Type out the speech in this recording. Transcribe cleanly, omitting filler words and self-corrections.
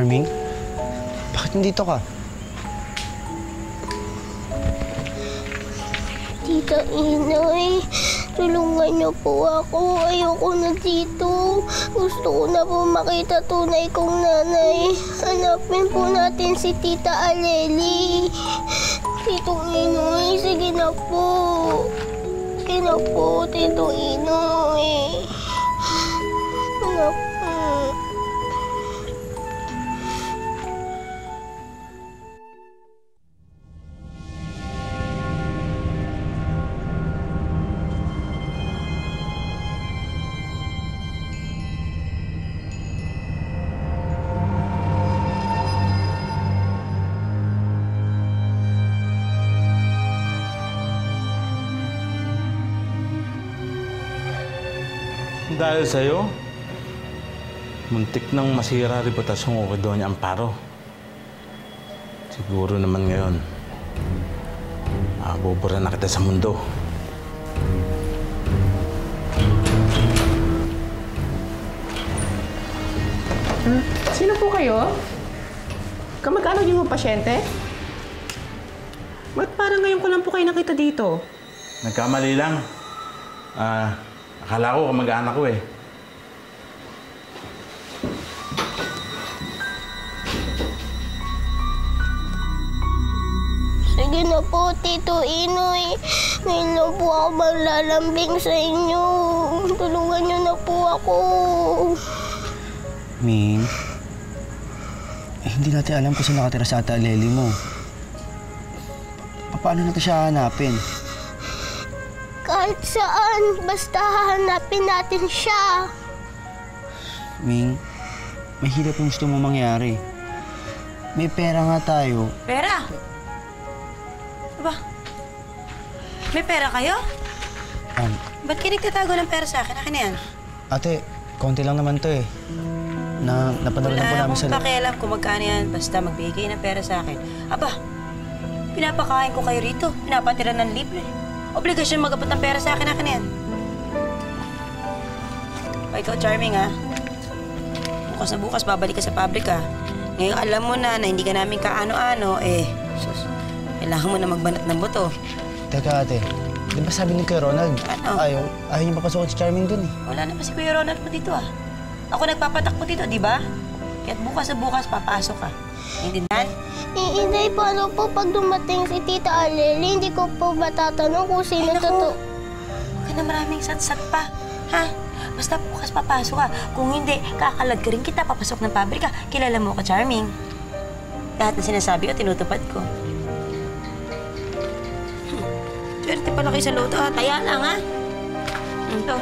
Charming? Bakit nandito ka? Tita Inoy, tulungan niyo po ako. Ayoko na dito. Gusto ko na po makita tunay kong nanay. Hanapin po natin si Tita Aleli. Tito Inoy, sige na po. Sige na po, Tito Inoy. Sige na po. Dahil sa'yo, muntik nang masira reputasyon ko kay Doña Amparo. Siguro naman ngayon, bubura na kita sa mundo. Sino po kayo? Kamag-anak niyo yung pasyente? Ba't parang ngayon ko lang po kayo nakita dito? Nagkamali lang. Akala ko kamag-anak ko eh. Sige na po, Tito Inoy. Ngayon lang po ako maglalambing sa inyo. Tulungan niyo na po ako. Ming, hindi natin alam kung saan nakatira sa Ate Aleli mo. Paano natin siya hanapin? Kahit saan, basta hahanapin natin siya. Ming, may hirap yung gusto mo mangyari. May pera nga tayo. Pera? Aba, may pera kayo? Ba't kayo nagtatago ng pera sa akin? Akin na yan. Ate, konti lang naman to eh. Napadala na po namin sa... Wala akong pakialam kung magkano yan. Basta magbigay ng pera sa akin. Aba, pinapakain ko kayo rito. Pinapatira ng libre. Obligasyon mag-abot ng pera sa akin na yan. O ikaw, Charming, ha? Bukas na bukas, babalik ka sa pabrika. Ngayon, alam mo na hindi ka namin kaano-ano, sus, kailangan mo na magbanat ng buto. Teka, ate. Di ba sabi ni Kuya Ronald? Ano? Ayaw niya papasukin si Charming dun eh. Wala na pa si Kuya Ronald mo dito, ah. Ako nagpapatakbo dito, di ba? Kaya't bukas na bukas, papasok ka. Naintindihan? Hindi, paano po pag dumating si Tita Aleli, hindi ko po ba tatanong kung sino totoo? Huwag ka na maraming satsat pa, ha? Basta bukas papasok ka. Kung hindi, kakalad ka rin kita, papasok ng pabrika. Kilala mo ko, Charming. Lahat na sinasabi ko, tinutupad ko. Swerte pala kayo sa loto, ha? Taya lang, ha? Ito.